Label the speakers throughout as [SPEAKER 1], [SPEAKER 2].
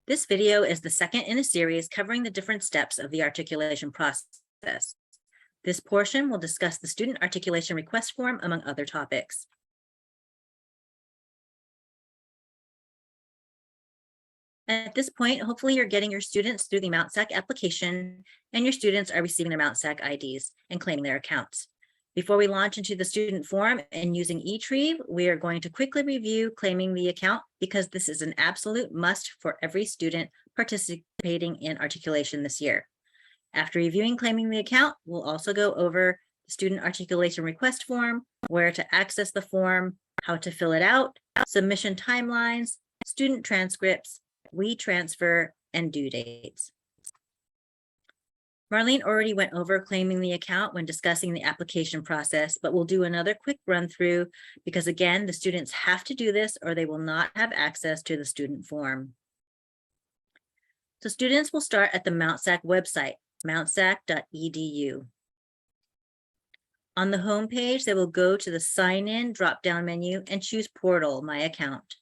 [SPEAKER 1] This video is the second in a series covering the different steps of the articulation process. This portion will discuss the student articulation request form, among other topics. At this point, hopefully you're getting your students through the Mount SAC application and your students are receiving their Mount SAC IDs and claiming their accounts. Before we launch into the student form and using eTrieve, we are going to quickly review claiming the account because this is an absolute must for every student participating in articulation this year. After reviewing claiming the account, we'll also go over the student articulation request form, where to access the form, how to fill it out, submission timelines, student transcripts, WeTransfer, and due dates. Marlene already went over claiming the account when discussing the application process, but we'll do another quick run through because again, the students have to do this or they will not have access to the student form. So students will start at the Mount SAC website, mountsac.edu. On the home page, they will go to the Sign In drop-down menu and choose Portal, My Account.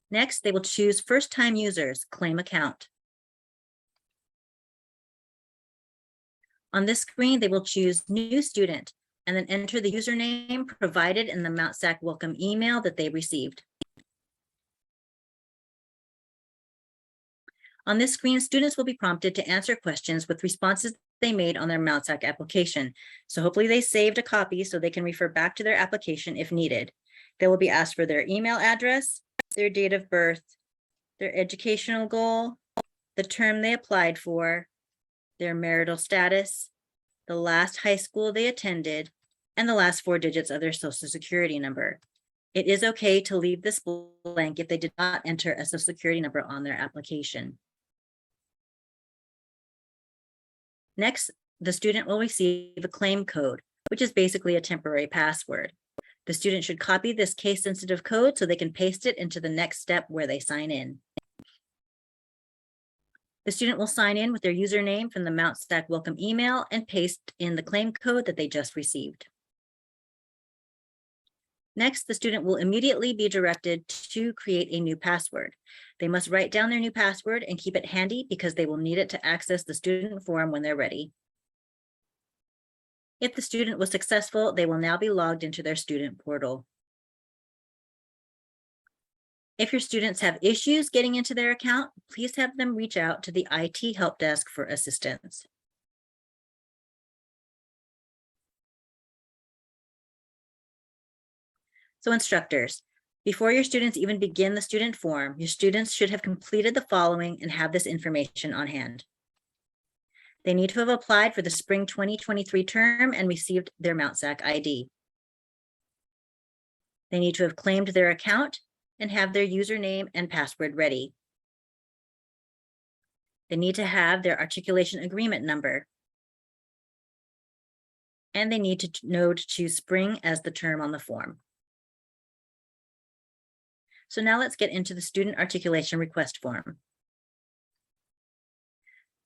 [SPEAKER 1] Next, they will choose First-Time Users, Claim Account. On this screen, they will choose New Student and then enter the username provided in the Mount SAC welcome email that they received. On this screen, students will be prompted to answer questions with responses they made on their Mount SAC application. So hopefully they saved a copy so they can refer back to their application if needed. They will be asked for their email address, their date of birth, their educational goal, the term they applied for, their marital status, the last high school they attended, and the last 4 digits of their Social Security number. It is okay to leave this blank if they did not enter a Social Security number on their application. Next, the student will receive a claim code, which is basically a temporary password. The student should copy this case-sensitive code so they can paste it into the next step where they sign in. The student will sign in with their username from the Mount SAC welcome email and paste in the claim code that they just received. Next, the student will immediately be directed to create a new password. They must write down their new password and keep it handy because they will need it to access the student form when they're ready. If the student was successful, they will now be logged into their student portal. If your students have issues getting into their account, please have them reach out to the IT help desk for assistance. So instructors, before your students even begin the student form, your students should have completed the following and have this information on hand. They need to have applied for the spring 2023 term and received their Mount SAC ID. They need to have claimed their account and have their username and password ready. They need to have their articulation agreement number. And they need to know to choose spring as the term on the form. So now let's get into the student articulation request form.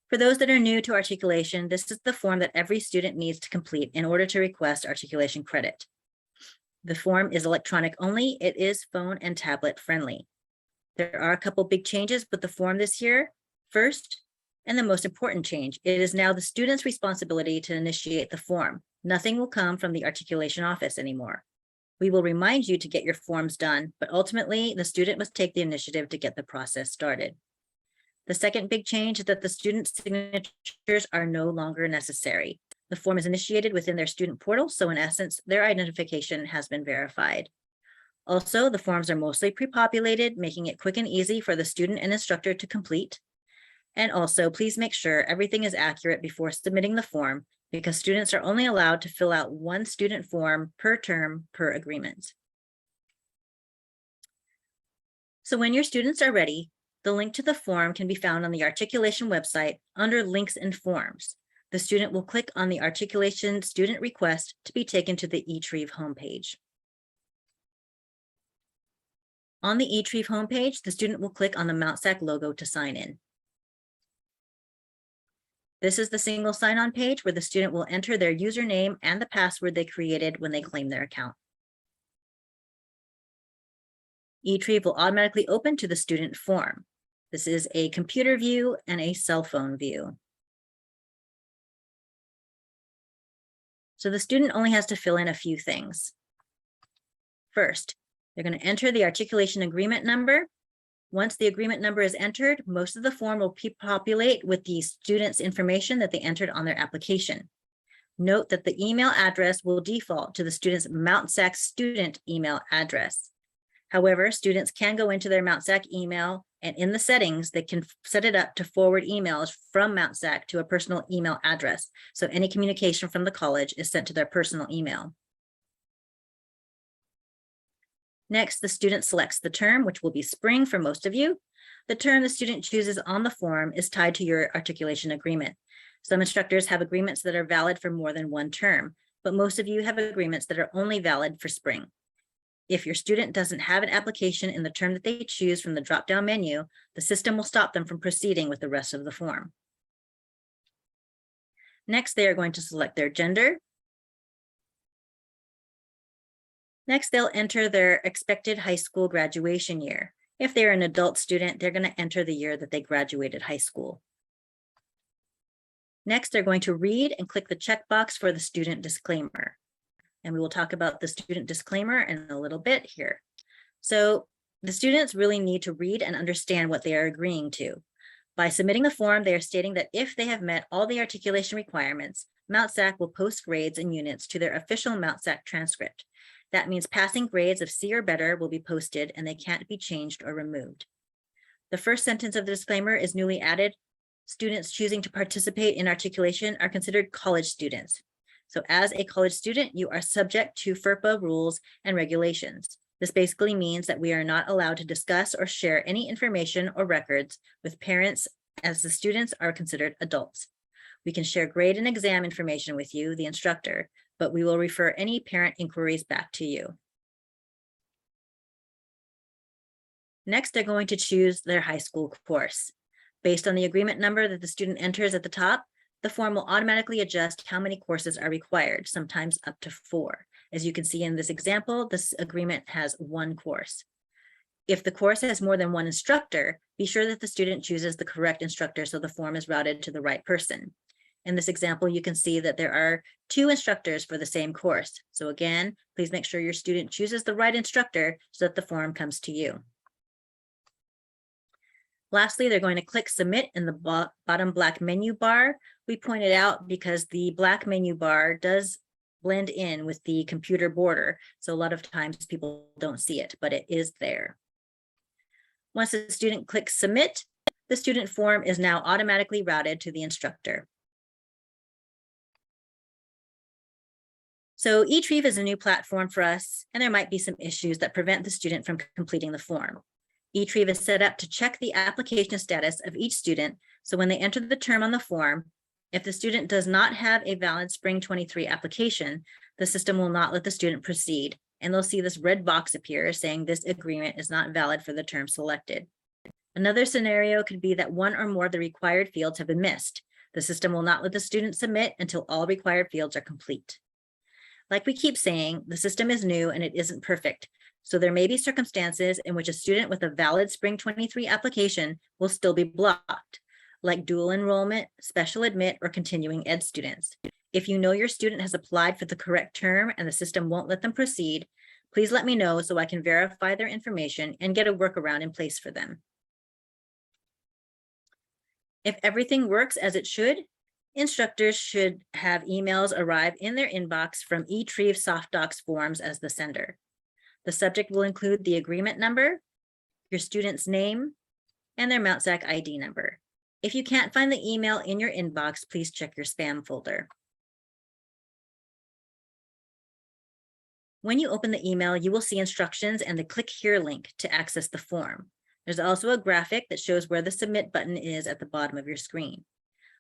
[SPEAKER 1] For those that are new to articulation, this is the form that every student needs to complete in order to request articulation credit. The form is electronic only. It is phone and tablet friendly. There are a couple big changes with the form this year. First, and the most important change, it is now the student's responsibility to initiate the form. Nothing will come from the articulation office anymore. We will remind you to get your forms done, but ultimately the student must take the initiative to get the process started. The second big change is that the student's signatures are no longer necessary. The form is initiated within their student portal, so in essence, their identification has been verified. Also, the forms are mostly pre-populated, making it quick and easy for the student and instructor to complete. And also, please make sure everything is accurate before submitting the form, because students are only allowed to fill out 1 student form per term per agreement. So when your students are ready, the link to the form can be found on the articulation website under links and forms. The student will click on the articulation student request to be taken to the eTrieve homepage. On the eTrieve homepage, the student will click on the Mount SAC logo to sign in. This is the single sign-on page where the student will enter their username and the password they created when they claim their account. eTrieve will automatically open to the student form. This is a computer view and a cell phone view. So the student only has to fill in a few things. First, they're going to enter the articulation agreement number. Once the agreement number is entered, most of the form will populate with the student's information that they entered on their application. Note that the email address will default to the student's Mount SAC student email address. However, students can go into their Mount SAC email, and in the settings, they can set it up to forward emails from Mount SAC to a personal email address. So any communication from the college is sent to their personal email. Next, the student selects the term, which will be spring for most of you. The term the student chooses on the form is tied to your articulation agreement. Some instructors have agreements that are valid for more than one term, but most of you have agreements that are only valid for spring. If your student doesn't have an application in the term that they choose from the drop-down menu, the system will stop them from proceeding with the rest of the form. Next, they are going to select their gender. Next, they'll enter their expected high school graduation year. If they're an adult student, they're going to enter the year that they graduated high school. Next, they're going to read and click the checkbox for the student disclaimer. And we will talk about the student disclaimer in a little bit here. So the students really need to read and understand what they are agreeing to. By submitting the form, they are stating that if they have met all the articulation requirements, Mount SAC will post grades and units to their official Mount SAC transcript. That means passing grades of C or better will be posted and they can't be changed or removed. The first sentence of the disclaimer is newly added. Students choosing to participate in articulation are considered college students. So as a college student, you are subject to FERPA rules and regulations. This basically means that we are not allowed to discuss or share any information or records with parents, as the students are considered adults. We can share grade and exam information with you, the instructor, but we will refer any parent inquiries back to you. Next, they're going to choose their high school course. Based on the agreement number that the student enters at the top, the form will automatically adjust how many courses are required, sometimes up to 4. As you can see in this example, this agreement has 1 course. If the course has more than 1 instructor, be sure that the student chooses the correct instructor so the form is routed to the right person. In this example, you can see that there are 2 instructors for the same course. So again, please make sure your student chooses the right instructor so that the form comes to you. Lastly, they're going to click submit in the bottom black menu bar. We pointed out because the black menu bar does blend in with the computer border. So a lot of times people don't see it, but it is there. Once the student clicks submit, the student form is now automatically routed to the instructor. So eTrieve is a new platform for us, and there might be some issues that prevent the student from completing the form. eTrieve is set up to check the application status of each student, so when they enter the term on the form, if the student does not have a valid Spring 23 application, the system will not let the student proceed, and they'll see this red box appear saying this agreement is not valid for the term selected. Another scenario could be that 1 or more of the required fields have been missed. The system will not let the student submit until all required fields are complete. Like we keep saying, the system is new and it isn't perfect. So there may be circumstances in which a student with a valid Spring 23 application will still be blocked, like dual enrollment, special admit, or continuing ed students. If you know your student has applied for the correct term and the system won't let them proceed, please let me know so I can verify their information and get a workaround in place for them. If everything works as it should, instructors should have emails arrive in their inbox from eTrieve SoftDocs forms as the sender. The subject will include the agreement number, your student's name, and their Mount SAC ID number. If you can't find the email in your inbox, please check your spam folder. When you open the email, you will see instructions and the click here link to access the form. There's also a graphic that shows where the submit button is at the bottom of your screen.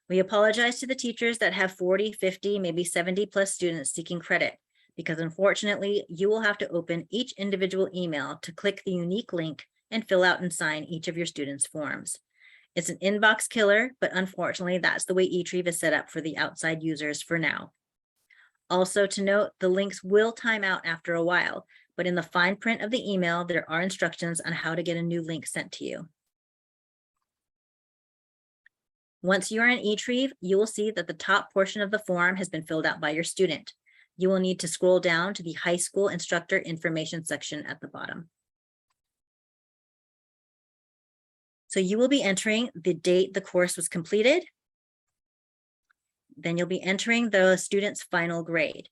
[SPEAKER 1] We apologize to the teachers that have 40, 50, maybe 70 plus students seeking credit, because unfortunately, you will have to open each individual email to click the unique link and fill out and sign each of your students' forms. It's an inbox killer, but unfortunately, that's the way eTrieve is set up for the outside users for now. Also to note, the links will time out after a while, but in the fine print of the email, there are instructions on how to get a new link sent to you. Once you are in eTrieve, you will see that the top portion of the form has been filled out by your student. You will need to scroll down to the high school instructor information section at the bottom. So you will be entering the date the course was completed. Then you'll be entering the student's final grade.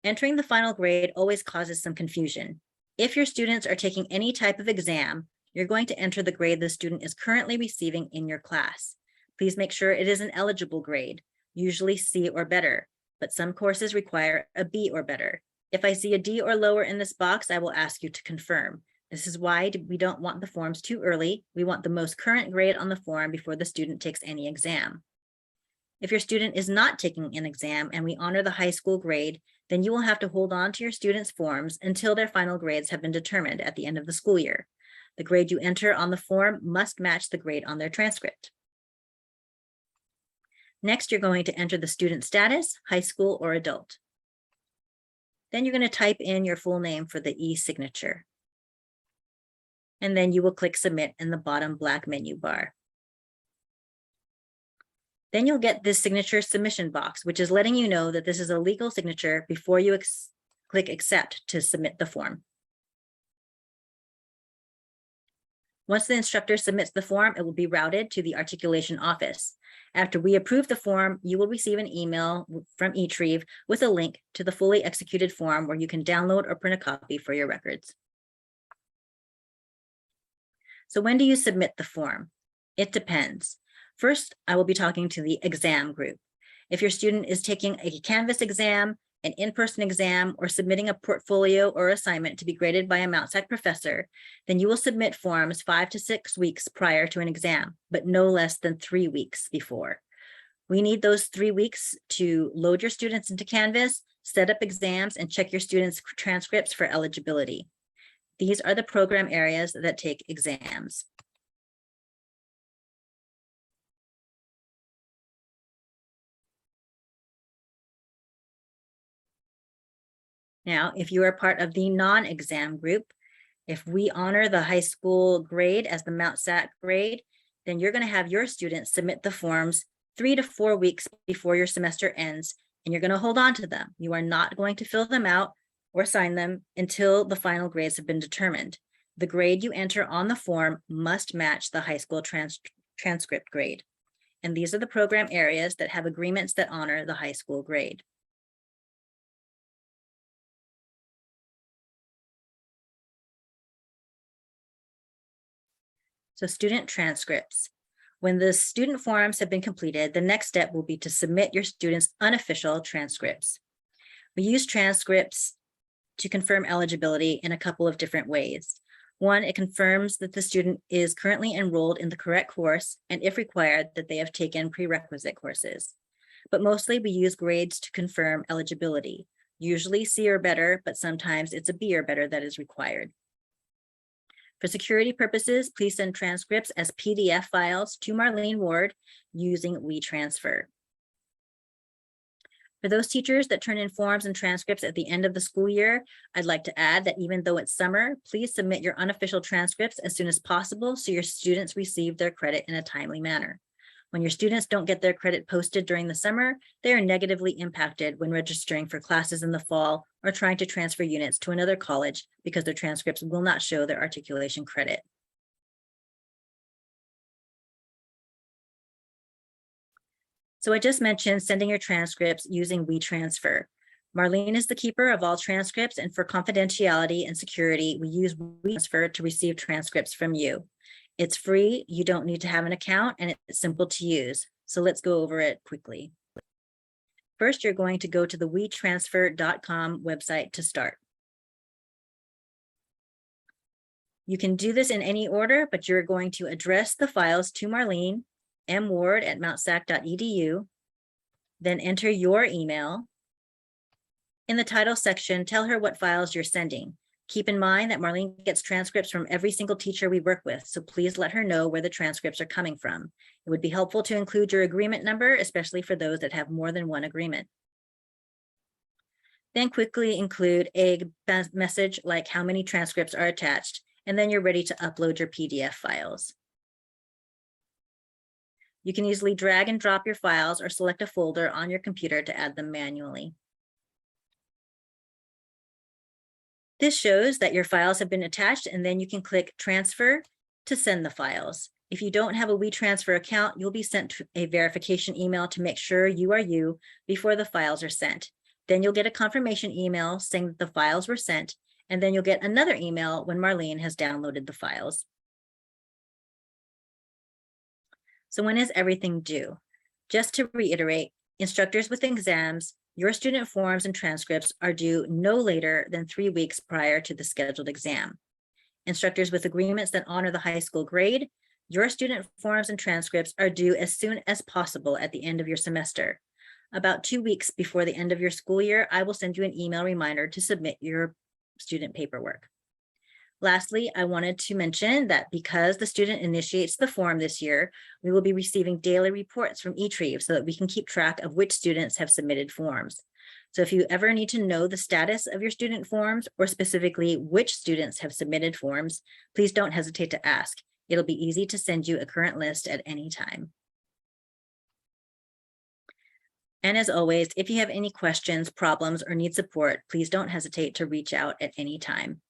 [SPEAKER 1] Entering the final grade always causes some confusion. If your students are taking any type of exam, you're going to enter the grade the student is currently receiving in your class. Please make sure it is an eligible grade, usually C or better, but some courses require a B or better. If I see a D or lower in this box, I will ask you to confirm. This is why we don't want the forms too early. We want the most current grade on the form before the student takes any exam. If your student is not taking an exam and we honor the high school grade, then you will have to hold on to your students' forms until their final grades have been determined at the end of the school year. The grade you enter on the form must match the grade on their transcript. Next, you're going to enter the student status, high school or adult. Then you're going to type in your full name for the e-signature. And then you will click submit in the bottom black menu bar. Then you'll get this signature submission box, which is letting you know that this is a legal signature before you click accept to submit the form. Once the instructor submits the form, it will be routed to the articulation office. After we approve the form, you will receive an email from eTrieve with a link to the fully executed form where you can download or print a copy for your records. So when do you submit the form? It depends. First, I will be talking to the exam group. If your student is taking a Canvas exam, an in-person exam, or submitting a portfolio or assignment to be graded by a Mount SAC professor, then you will submit forms 5 to 6 weeks prior to an exam, but no less than 3 weeks before. We need those 3 weeks to load your students into Canvas, set up exams, and check your students' transcripts for eligibility. These are the program areas that take exams. Now, if you are part of the non-exam group, if we honor the high school grade as the Mount SAC grade, then you're going to have your students submit the forms 3 to 4 weeks before your semester ends, and you're going to hold on to them. You are not going to fill them out or sign them until the final grades have been determined. The grade you enter on the form must match the high school transcript grade. And these are the program areas that have agreements that honor the high school grade. So student transcripts. When the student forms have been completed, the next step will be to submit your students' unofficial transcripts. We use transcripts to confirm eligibility in a couple of different ways. One, it confirms that the student is currently enrolled in the correct course, and if required, that they have taken prerequisite courses. But mostly we use grades to confirm eligibility, usually C or better, but sometimes it's a B or better that is required. For security purposes, please send transcripts as PDF files to Marlene Ward using WeTransfer. For those teachers that turn in forms and transcripts at the end of the school year, I'd like to add that even though it's summer, please submit your unofficial transcripts as soon as possible so your students receive their credit in a timely manner. When your students don't get their credit posted during the summer, they are negatively impacted when registering for classes in the fall or trying to transfer units to another college because their transcripts will not show their articulation credit. So I just mentioned sending your transcripts using WeTransfer. Marlene is the keeper of all transcripts, and for confidentiality and security, we use WeTransfer to receive transcripts from you. It's free, you don't need to have an account, and it's simple to use. So let's go over it quickly. First, you're going to go to the WeTransfer.com website to start. You can do this in any order, but you're going to address the files to Marlene, mward@mountsac.edu, then enter your email. In the title section, tell her what files you're sending. Keep in mind that Marlene gets transcripts from every single teacher we work with, so please let her know where the transcripts are coming from. It would be helpful to include your agreement number, especially for those that have more than one agreement. Then quickly include a message like how many transcripts are attached, and then you're ready to upload your PDF files. You can easily drag and drop your files or select a folder on your computer to add them manually. This shows that your files have been attached, and then you can click transfer to send the files. If you don't have a WeTransfer account, you'll be sent a verification email to make sure you are you before the files are sent. Then you'll get a confirmation email saying that the files were sent, and then you'll get another email when Marlene has downloaded the files. So when is everything due? Just to reiterate, instructors with exams, your student forms and transcripts are due no later than 3 weeks prior to the scheduled exam. Instructors with agreements that honor the high school grade, your student forms and transcripts are due as soon as possible at the end of your semester. About 2 weeks before the end of your school year, I will send you an email reminder to submit your student paperwork. Lastly, I wanted to mention that because the student initiates the form this year, we will be receiving daily reports from eTrieve so that we can keep track of which students have submitted forms. So if you ever need to know the status of your student forms, or specifically which students have submitted forms, please don't hesitate to ask. It'll be easy to send you a current list at any time. And as always, if you have any questions, problems, or need support, please don't hesitate to reach out at any time.